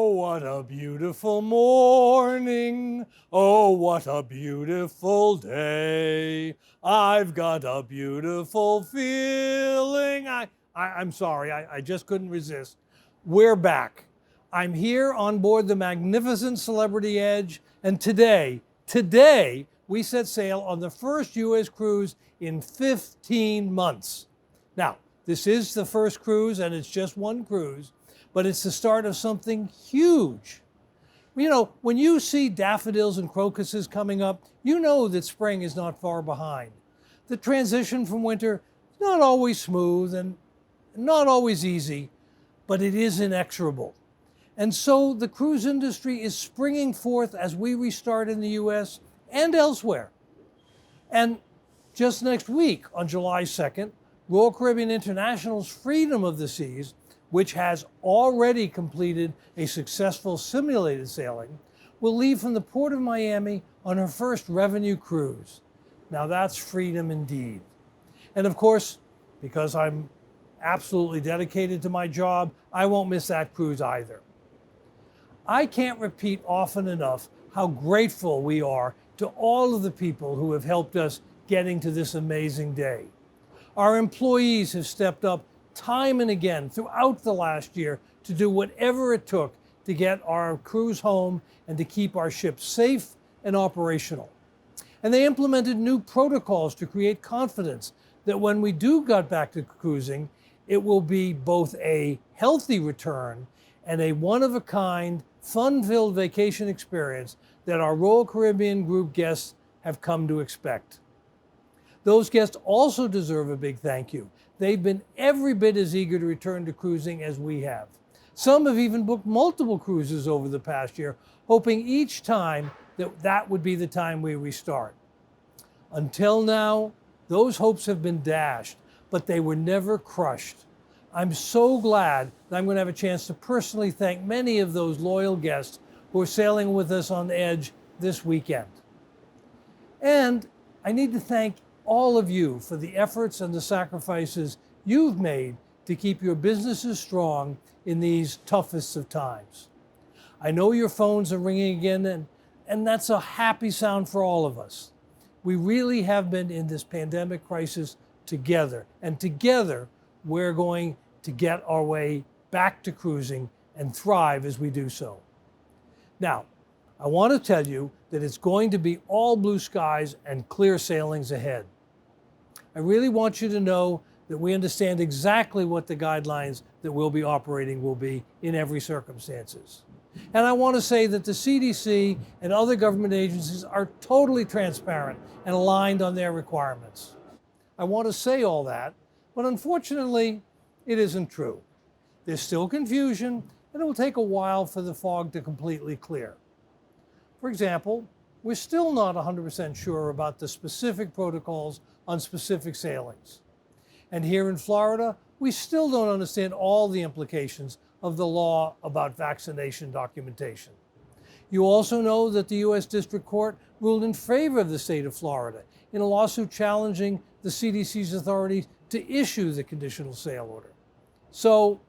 Oh, what a beautiful morning. Oh, what a beautiful day. I've got a beautiful feeling. I'm sorry, I just couldn't resist. We're back. I'm here on board the magnificent Celebrity Edge, and today, we set sail on the first U.S. cruise in 15 months. Now, this is the first cruise, and it's just one cruise, but it's the start of something huge. You know, when you see daffodils and crocuses coming up, you know that spring is not far behind. The transition from winter is not always smooth and not always easy, but it is inexorable. And so the cruise industry is springing forth as we restart in the US and elsewhere. And just next week, on July 2nd, Royal Caribbean International's Freedom of the Seas, which has already completed a successful simulated sailing, will leave from the port of Miami on her first revenue cruise. Now that's freedom indeed. And of course, because I'm absolutely dedicated to my job, I won't miss that cruise either. I can't repeat often enough how grateful we are to all of the people who have helped us getting to this amazing day. Our employees have stepped up time and again throughout the last year to do whatever it took to get our cruise home and to keep our ship safe and operational. And they implemented new protocols to create confidence that when we do get back to cruising, it will be both a healthy return and a one-of-a-kind, fun-filled vacation experience that our Royal Caribbean Group guests have come to expect. Those guests also deserve a big thank you. They've been every bit as eager to return to cruising as we have. Some have even booked multiple cruises over the past year, hoping each time that would be the time we restart. Until now, those hopes have been dashed, but they were never crushed. I'm so glad that I'm going to have a chance to personally thank many of those loyal guests who are sailing with us on Edge this weekend. And I need to thank all of you for the efforts and the sacrifices you've made to keep your businesses strong in these toughest of times. I know your phones are ringing again, and that's a happy sound for all of us. We really have been in this pandemic crisis together, and together we're going to get our way back to cruising and thrive as we do so. Now, I want to tell you that it's going to be all blue skies and clear sailings ahead. I really want you to know that we understand exactly what the guidelines that we'll be operating will be in every circumstances. And I want to say that the CDC and other government agencies are totally transparent and aligned on their requirements. I want to say all that, but unfortunately, it isn't true. There's still confusion, and it will take a while for the fog to completely clear. For example, we're still not 100% sure about the specific protocols on specific sailings. And here in Florida, we still don't understand all the implications of the law about vaccination documentation. You also know that the U.S. District Court ruled in favor of the state of Florida in a lawsuit challenging the CDC's authority to issue the conditional sail order. So,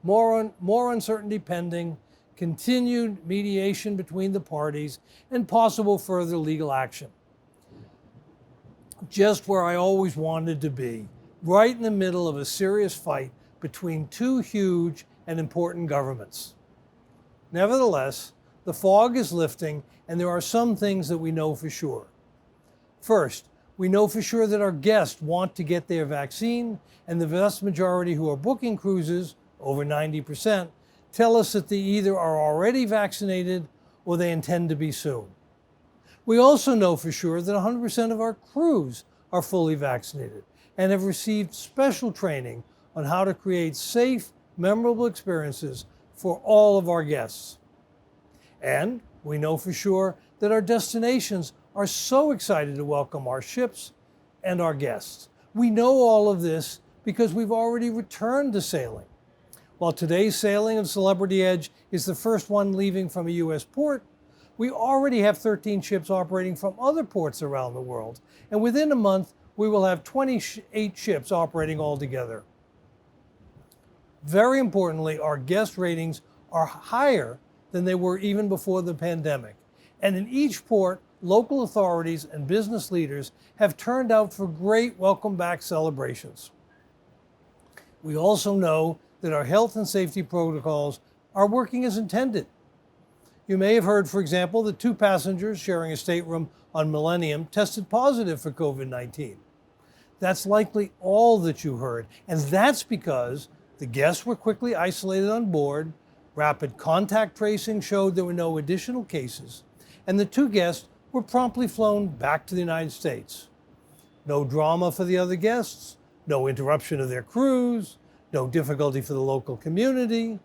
more uncertainty pending, continued mediation between the parties, and possible further legal action. Just where I always wanted to be, right in the middle of a serious fight between two huge and important governments. Nevertheless, the fog is lifting, and there are some things that we know for sure. First, we know for sure that our guests want to get their vaccine, and the vast majority who are booking cruises, over 90%, tell us that they either are already vaccinated or they intend to be soon. We also know for sure that 100% of our crews are fully vaccinated and have received special training on how to create safe, memorable experiences for all of our guests. And we know for sure that our destinations are so excited to welcome our ships and our guests. We know all of this because we've already returned to sailing. While today's sailing of Celebrity Edge is the first one leaving from a U.S. port, we already have 13 ships operating from other ports around the world, and within a month, we will have 28 ships operating altogether. Very importantly, our guest ratings are higher than they were even before the pandemic. And in each port, local authorities and business leaders have turned out for great welcome back celebrations. We also know that our health and safety protocols are working as intended. You may have heard, for example, that 2 passengers sharing a stateroom on Millennium tested positive for COVID-19. That's likely all that you heard, and that's because the guests were quickly isolated on board, rapid contact tracing showed there were no additional cases, and the 2 guests were promptly flown back to the United States. No drama for the other guests, no interruption of their cruise, no difficulty for the local community.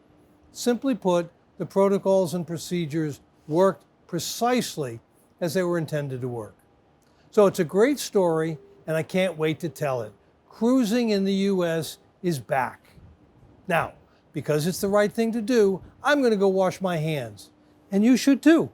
Simply put, the protocols and procedures worked precisely as they were intended to work. So it's a great story, and I can't wait to tell it. Cruising in the U.S. is back. Now, because it's the right thing to do, I'm going to go wash my hands. And you should too.